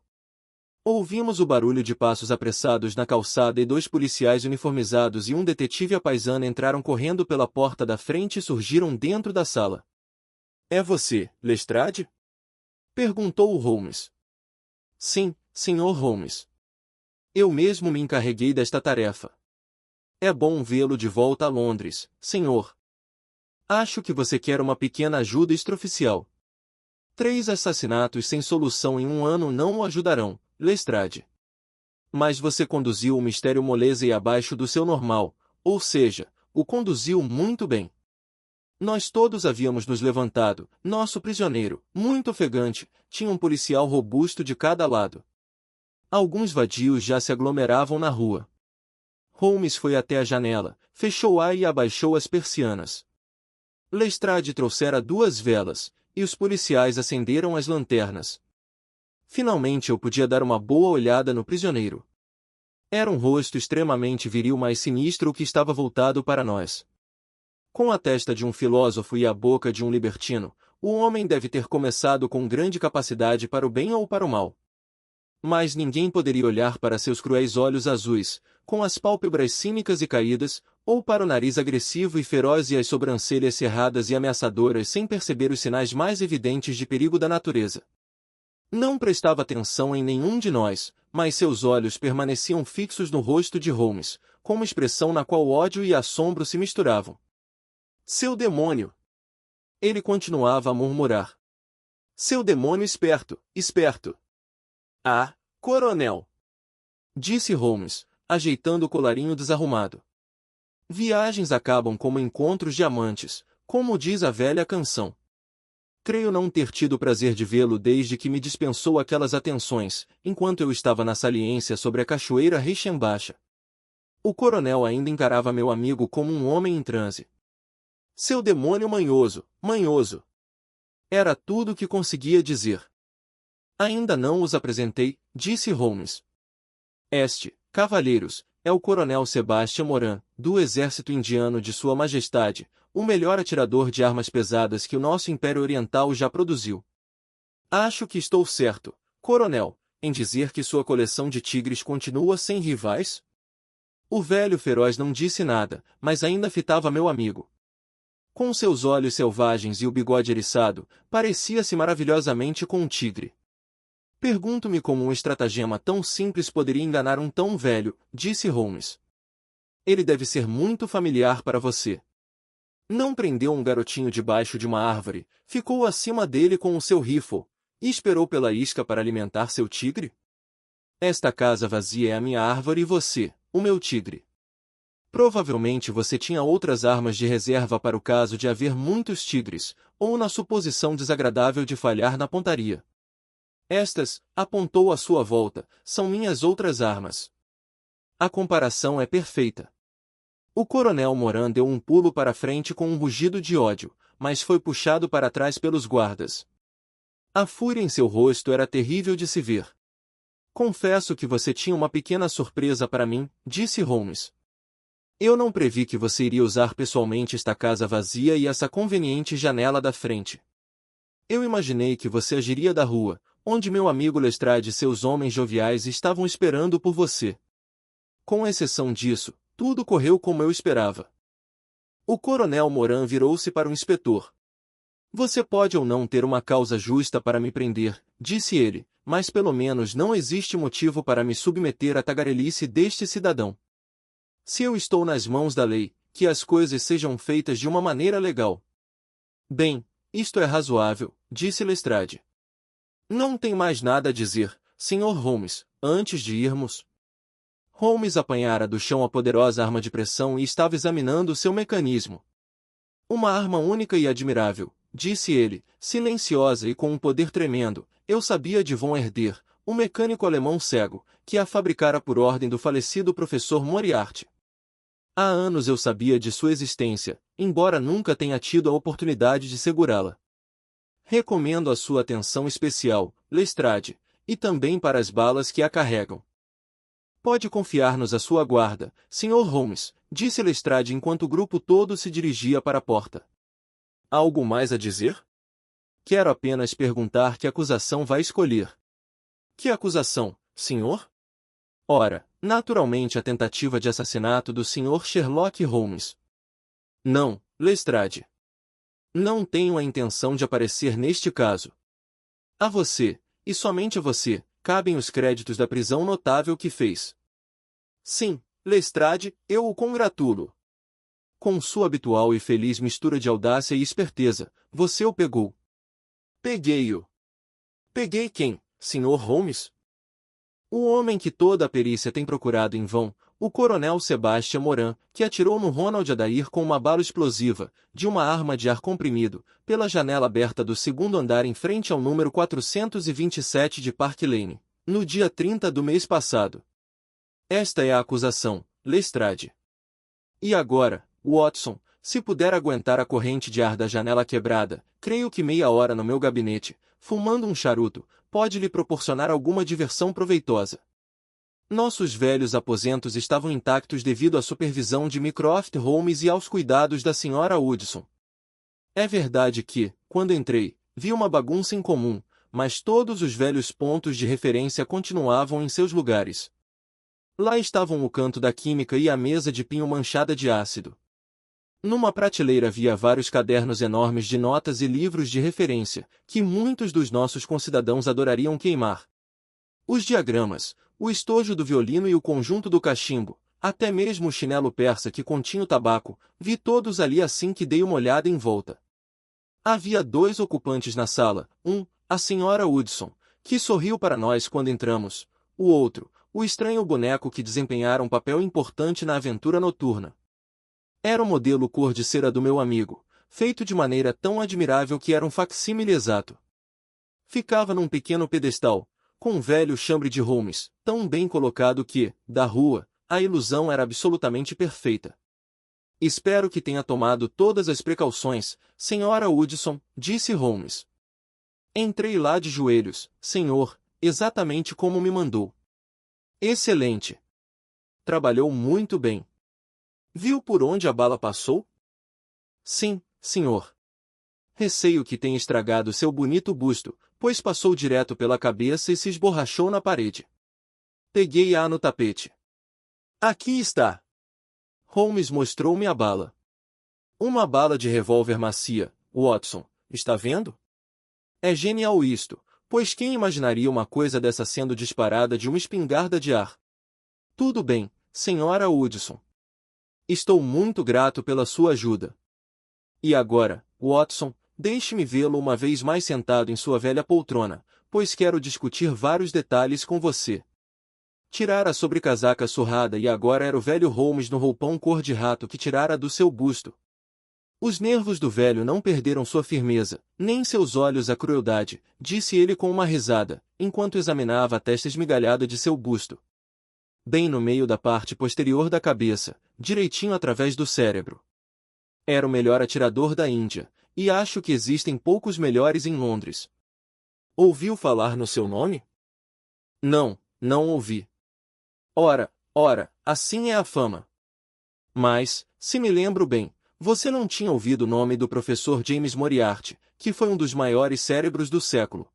Ouvimos o barulho de passos apressados na calçada e 2 policiais uniformizados e um detetive à paisana entraram correndo pela porta da frente e surgiram dentro da sala. "É você, Lestrade?" perguntou o Holmes. "Sim, Sr. Holmes. Eu mesmo me encarreguei desta tarefa. É bom vê-lo de volta a Londres, senhor. Acho que você quer uma pequena ajuda extraoficial. 3 assassinatos sem solução em um ano não o ajudarão, Lestrade. Mas você conduziu o mistério Molesey abaixo do seu normal, ou seja, o conduziu muito bem. Nós todos havíamos nos levantado, nosso prisioneiro, muito ofegante, tinha um policial robusto de cada lado. Alguns vadios já se aglomeravam na rua. Holmes foi até a janela, fechou-a e abaixou as persianas. Lestrade trouxera 2 velas, e os policiais acenderam as lanternas. Finalmente eu podia dar uma boa olhada no prisioneiro. Era um rosto extremamente viril mais sinistro que estava voltado para nós. Com a testa de um filósofo e a boca de um libertino, o homem deve ter começado com grande capacidade para o bem ou para o mal. Mas ninguém poderia olhar para seus cruéis olhos azuis, com as pálpebras cínicas e caídas, ou para o nariz agressivo e feroz e as sobrancelhas cerradas e ameaçadoras sem perceber os sinais mais evidentes de perigo da natureza. Não prestava atenção em nenhum de nós, mas seus olhos permaneciam fixos no rosto de Holmes, com uma expressão na qual ódio e assombro se misturavam. "Seu demônio!" Ele continuava a murmurar. "Seu demônio esperto, esperto!" "Ah, coronel!" disse Holmes, ajeitando o colarinho desarrumado. "Viagens acabam como encontros de amantes, como diz a velha canção. Creio não ter tido o prazer de vê-lo desde que me dispensou aquelas atenções, enquanto eu estava na saliência sobre a cachoeira Reichenbacher." O coronel ainda encarava meu amigo como um homem em transe. "Seu demônio manhoso, manhoso!" Era tudo o que conseguia dizer. "Ainda não os apresentei", disse Holmes. "Este, cavalheiros, é o coronel Sebastian Moran, do exército indiano de Sua Majestade, o melhor atirador de armas pesadas que o nosso Império Oriental já produziu. Acho que estou certo, coronel, em dizer que sua coleção de tigres continua sem rivais?" O velho feroz não disse nada, mas ainda fitava meu amigo. Com seus olhos selvagens e o bigode eriçado, parecia-se maravilhosamente com um tigre. "Pergunto-me como um estratagema tão simples poderia enganar um tão velho", disse Holmes. "Ele deve ser muito familiar para você. Não prendeu um garotinho debaixo de uma árvore, ficou acima dele com o seu rifle, e esperou pela isca para alimentar seu tigre? Esta casa vazia é a minha árvore e você, o meu tigre. Provavelmente você tinha outras armas de reserva para o caso de haver muitos tigres, ou na suposição desagradável de falhar na pontaria. Estas, apontou à sua volta, são minhas outras armas." A comparação é perfeita. O coronel Moran deu um pulo para frente com um rugido de ódio, mas foi puxado para trás pelos guardas. A fúria em seu rosto era terrível de se ver. "Confesso que você tinha uma pequena surpresa para mim", disse Holmes. "Eu não previ que você iria usar pessoalmente esta casa vazia e essa conveniente janela da frente. Eu imaginei que você agiria da rua, onde meu amigo Lestrade e seus homens joviais estavam esperando por você. Com exceção disso, tudo correu como eu esperava." O coronel Moran virou-se para o inspetor. "Você pode ou não ter uma causa justa para me prender", disse ele, "mas pelo menos não existe motivo para me submeter à tagarelice deste cidadão. Se eu estou nas mãos da lei, que as coisas sejam feitas de uma maneira legal." "Bem, isto é razoável", disse Lestrade. "Não tem mais nada a dizer, Sr. Holmes, antes de irmos... Holmes apanhara do chão a poderosa arma de pressão e estava examinando seu mecanismo. Uma arma única e admirável, disse ele, silenciosa e com um poder tremendo. Eu sabia de von Herder, o mecânico alemão cego, que a fabricara por ordem do falecido professor Moriarty. Há anos eu sabia de sua existência, embora nunca tenha tido a oportunidade de segurá-la. Recomendo a sua atenção especial, Lestrade, e também para as balas que a carregam. Pode confiar-nos a sua guarda, Sr. Holmes, disse Lestrade enquanto o grupo todo se dirigia para a porta. Há algo mais a dizer? Quero apenas perguntar que acusação vai escolher. Que acusação, senhor? Ora, naturalmente a tentativa de assassinato do Sr. Sherlock Holmes. Não, Lestrade. Não tenho a intenção de aparecer neste caso. A você, e somente a você, cabem os créditos da prisão notável que fez. Sim, Lestrade, eu o congratulo. Com sua habitual e feliz mistura de audácia e esperteza, você o pegou. Peguei-o. Peguei quem, Sr. Holmes? O homem que toda a perícia tem procurado em vão, o coronel Sebastian Moran, que atirou no Ronald Adair com uma bala explosiva, de uma arma de ar comprimido, pela janela aberta do segundo andar em frente ao número 427 de Park Lane, no dia 30 do mês passado. Esta é a acusação, Lestrade. E agora, Watson, se puder aguentar a corrente de ar da janela quebrada, creio que meia hora no meu gabinete, fumando um charuto, pode lhe proporcionar alguma diversão proveitosa. Nossos velhos aposentos estavam intactos devido à supervisão de Mycroft Holmes e aos cuidados da Sra. Woodson. É verdade que, quando entrei, vi uma bagunça incomum, mas todos os velhos pontos de referência continuavam em seus lugares. Lá estavam o canto da química e a mesa de pinho manchada de ácido. Numa prateleira havia vários cadernos enormes de notas e livros de referência, que muitos dos nossos concidadãos adorariam queimar. Os diagramas, o estojo do violino e o conjunto do cachimbo, até mesmo o chinelo persa que continha o tabaco, vi todos ali assim que dei uma olhada em volta. Havia 2 ocupantes na sala, a Sra. Woodson, que sorriu para nós quando entramos, o outro, o estranho boneco que desempenhara um papel importante na aventura noturna. Era o modelo cor de cera do meu amigo, feito de maneira tão admirável que era um facsímile exato. Ficava num pequeno pedestal, com um velho chambre de Holmes, tão bem colocado que, da rua, a ilusão era absolutamente perfeita. Espero que tenha tomado todas as precauções, Sra. Woodson, disse Holmes. Entrei lá de joelhos, senhor, exatamente como me mandou. Excelente. Trabalhou muito bem. Viu por onde a bala passou? Sim, senhor. Receio que tenha estragado seu bonito busto, pois passou direto pela cabeça e se esborrachou na parede. Peguei-a no tapete. Aqui está. Holmes mostrou-me a bala. Uma bala de revólver macia, Watson, está vendo? É genial isto, pois quem imaginaria uma coisa dessa sendo disparada de uma espingarda de ar? Tudo bem, Sra. Woodson. Estou muito grato pela sua ajuda. E agora, Watson, deixe-me vê-lo uma vez mais sentado em sua velha poltrona, pois quero discutir vários detalhes com você. Tirara a sobrecasaca surrada e agora era o velho Holmes no roupão cor-de-rato que tirara do seu busto. Os nervos do velho não perderam sua firmeza, nem seus olhos a crueldade, disse ele com uma risada, enquanto examinava a testa esmigalhada de seu busto. Bem no meio da parte posterior da cabeça, direitinho através do cérebro. Era o melhor atirador da Índia, e acho que existem poucos melhores em Londres. Ouviu falar no seu nome? Não, não ouvi. Ora, assim é a fama. Mas, se me lembro bem, você não tinha ouvido o nome do professor James Moriarty, que foi um dos maiores cérebros do século.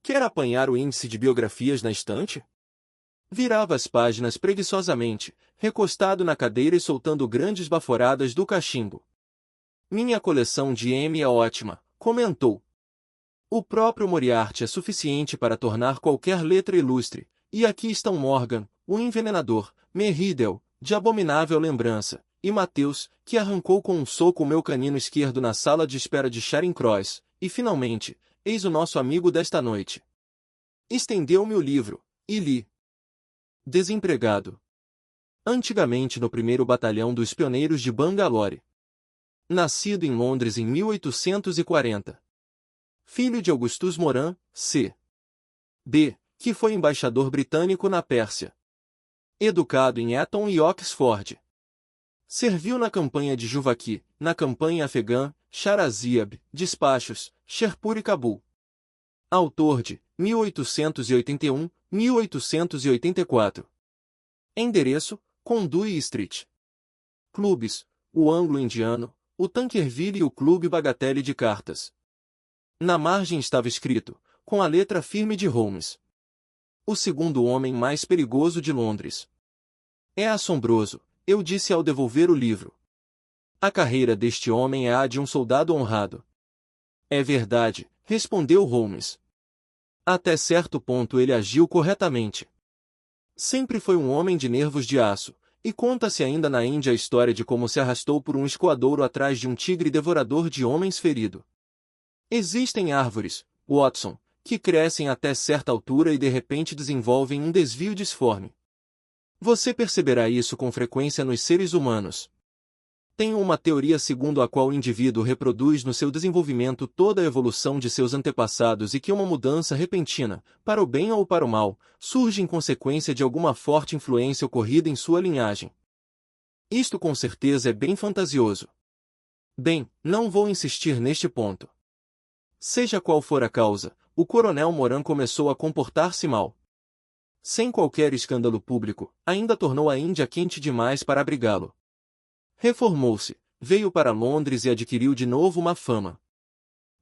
Quer apanhar o índice de biografias na estante? Virava as páginas preguiçosamente, recostado na cadeira e soltando grandes baforadas do cachimbo. Minha coleção de M é ótima, comentou. O próprio Moriarty é suficiente para tornar qualquer letra ilustre, e aqui estão Morgan, o envenenador, Merridel, de abominável lembrança, e Mateus, que arrancou com um soco o meu canino esquerdo na sala de espera de Charing Cross, e finalmente, eis o nosso amigo desta noite. Estendeu-me o livro, e li. Desempregado. Antigamente no 1º Batalhão dos Pioneiros de Bangalore. Nascido em Londres em 1840. Filho de Augustus Moran, C.B., que foi embaixador britânico na Pérsia. Educado em Eton e Oxford. Serviu na campanha de Juvaki, na campanha afegã, Charaziab, Despachos, Sherpur e Cabul. Autor de 1881, 1884. Endereço, Conduit Street. Clubes, o Anglo-Indiano, o Tankerville e o Clube Bagatelle de Cartas. Na margem estava escrito, com a letra firme de Holmes: o segundo homem mais perigoso de Londres. É assombroso, eu disse ao devolver o livro. A carreira deste homem é a de um soldado honrado. É verdade, respondeu Holmes. Até certo ponto ele agiu corretamente. Sempre foi um homem de nervos de aço, e conta-se ainda na Índia a história de como se arrastou por um escoadouro atrás de um tigre devorador de homens ferido. Existem árvores, Watson, que crescem até certa altura e de repente desenvolvem um desvio disforme. Você perceberá isso com frequência nos seres humanos. Tenho uma teoria segundo a qual o indivíduo reproduz no seu desenvolvimento toda a evolução de seus antepassados e que uma mudança repentina, para o bem ou para o mal, surge em consequência de alguma forte influência ocorrida em sua linhagem. Isto com certeza é bem fantasioso. Bem, não vou insistir neste ponto. Seja qual for a causa, o coronel Moran começou a comportar-se mal. Sem qualquer escândalo público, ainda tornou a Índia quente demais para abrigá-lo. Reformou-se, veio para Londres e adquiriu de novo uma fama.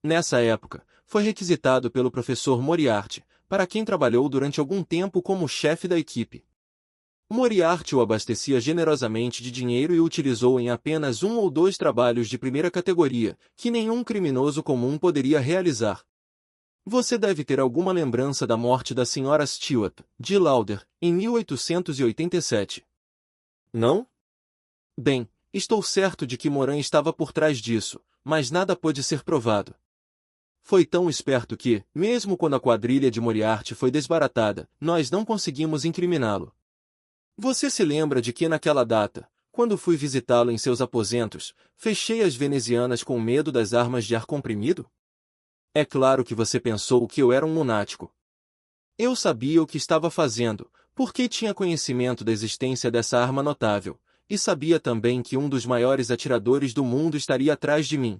Nessa época, foi requisitado pelo professor Moriarty, para quem trabalhou durante algum tempo como chefe da equipe. Moriarty o abastecia generosamente de dinheiro e o utilizou em apenas 1 ou 2 trabalhos de primeira categoria, que nenhum criminoso comum poderia realizar. Você deve ter alguma lembrança da morte da Sra. Stewart, de Lauder, em 1887. Não? Bem, estou certo de que Moran estava por trás disso, mas nada pôde ser provado. Foi tão esperto que, mesmo quando a quadrilha de Moriarty foi desbaratada, nós não conseguimos incriminá-lo. Você se lembra de que naquela data, quando fui visitá-lo em seus aposentos, fechei as venezianas com medo das armas de ar comprimido? É claro que você pensou que eu era um lunático. Eu sabia o que estava fazendo, porque tinha conhecimento da existência dessa arma notável, e sabia também que um dos maiores atiradores do mundo estaria atrás de mim.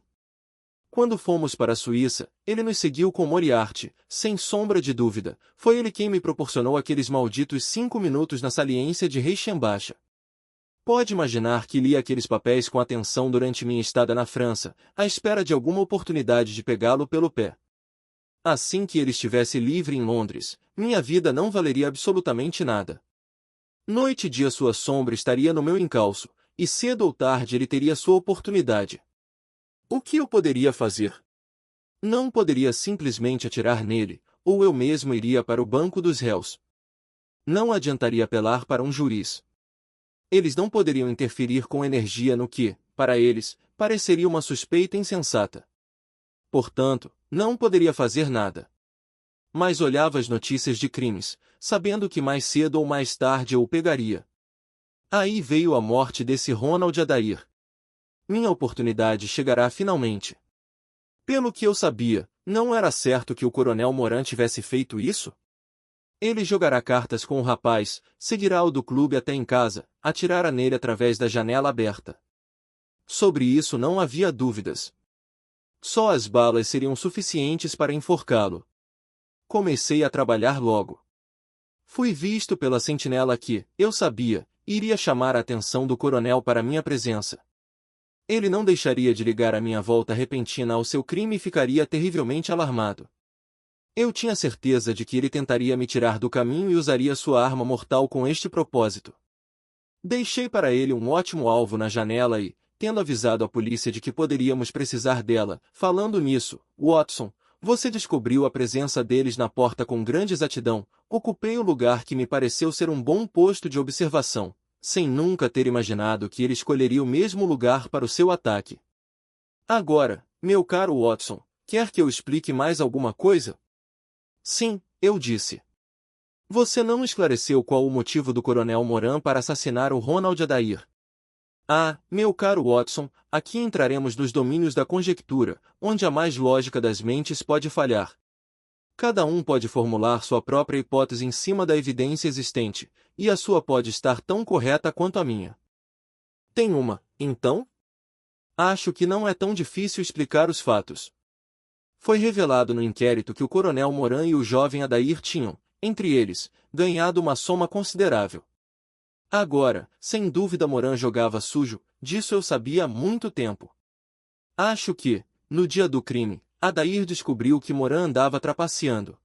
Quando fomos para a Suíça, ele nos seguiu com Moriarty, sem sombra de dúvida, foi ele quem me proporcionou aqueles malditos 5 minutos na saliência de Reichenbach. Pode imaginar que li aqueles papéis com atenção durante minha estada na França, à espera de alguma oportunidade de pegá-lo pelo pé. Assim que ele estivesse livre em Londres, minha vida não valeria absolutamente nada. Noite e dia sua sombra estaria no meu encalço, e cedo ou tarde ele teria sua oportunidade. O que eu poderia fazer? Não poderia simplesmente atirar nele, ou eu mesmo iria para o banco dos réus. Não adiantaria apelar para um juiz. Eles não poderiam interferir com energia no que, para eles, pareceria uma suspeita insensata. Portanto, não poderia fazer nada. Mas olhava as notícias de crimes, sabendo que mais cedo ou mais tarde eu o pegaria. Aí veio a morte desse Ronald Adair. Minha oportunidade chegará finalmente. Pelo que eu sabia, não era certo que o coronel Moran tivesse feito isso? Ele jogará cartas com o rapaz, seguirá-o do clube até em casa, atirará nele através da janela aberta. Sobre isso não havia dúvidas. Só as balas seriam suficientes para enforcá-lo. Comecei a trabalhar logo. Fui visto pela sentinela que, eu sabia, iria chamar a atenção do coronel para minha presença. Ele não deixaria de ligar a minha volta repentina ao seu crime e ficaria terrivelmente alarmado. Eu tinha certeza de que ele tentaria me tirar do caminho e usaria sua arma mortal com este propósito. Deixei para ele um ótimo alvo na janela e, tendo avisado a polícia de que poderíamos precisar dela, falando nisso, Watson, você descobriu a presença deles na porta com grande exatidão, ocupei o lugar que me pareceu ser um bom posto de observação, sem nunca ter imaginado que ele escolheria o mesmo lugar para o seu ataque. Agora, meu caro Watson, quer que eu explique mais alguma coisa? Sim, eu disse. Você não esclareceu qual o motivo do Coronel Moran para assassinar o Ronald Adair. Ah, meu caro Watson, aqui entraremos nos domínios da conjectura, onde a mais lógica das mentes pode falhar. Cada um pode formular sua própria hipótese em cima da evidência existente, e a sua pode estar tão correta quanto a minha. Tem uma, então? Acho que não é tão difícil explicar os fatos. Foi revelado no inquérito que o Coronel Moran e o jovem Adair tinham, entre eles, ganhado uma soma considerável. Agora, sem dúvida Moran jogava sujo, disso eu sabia há muito tempo. Acho que, no dia do crime, Adair descobriu que Moran andava trapaceando.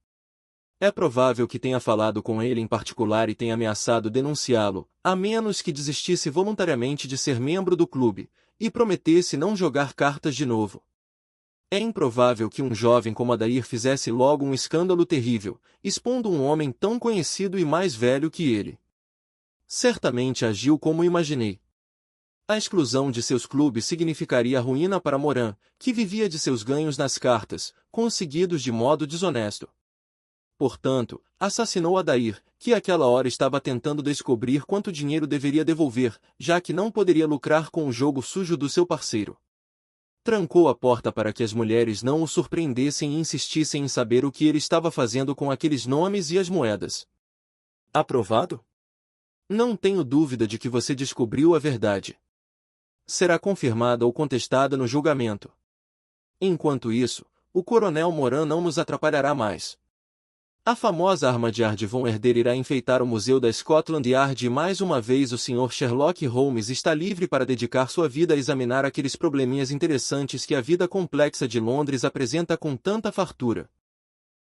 É provável que tenha falado com ele em particular e tenha ameaçado denunciá-lo, a menos que desistisse voluntariamente de ser membro do clube, e prometesse não jogar cartas de novo. É improvável que um jovem como Adair fizesse logo um escândalo terrível, expondo um homem tão conhecido e mais velho que ele. Certamente agiu como imaginei. A exclusão de seus clubes significaria ruína para Moran, que vivia de seus ganhos nas cartas, conseguidos de modo desonesto. Portanto, assassinou Adair, que àquela hora estava tentando descobrir quanto dinheiro deveria devolver, já que não poderia lucrar com o jogo sujo do seu parceiro. Trancou a porta para que as mulheres não o surpreendessem e insistissem em saber o que ele estava fazendo com aqueles nomes e as moedas. Aprovado? Não tenho dúvida de que você descobriu a verdade. Será confirmada ou contestada no julgamento. Enquanto isso, o Coronel Moran não nos atrapalhará mais. A famosa arma de ar de Von Herder irá enfeitar o museu da Scotland Yard e mais uma vez o Sr. Sherlock Holmes está livre para dedicar sua vida a examinar aqueles probleminhas interessantes que a vida complexa de Londres apresenta com tanta fartura.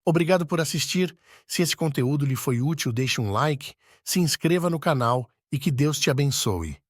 Obrigado por assistir. Se esse conteúdo lhe foi útil, deixe um like, se inscreva no canal e que Deus te abençoe.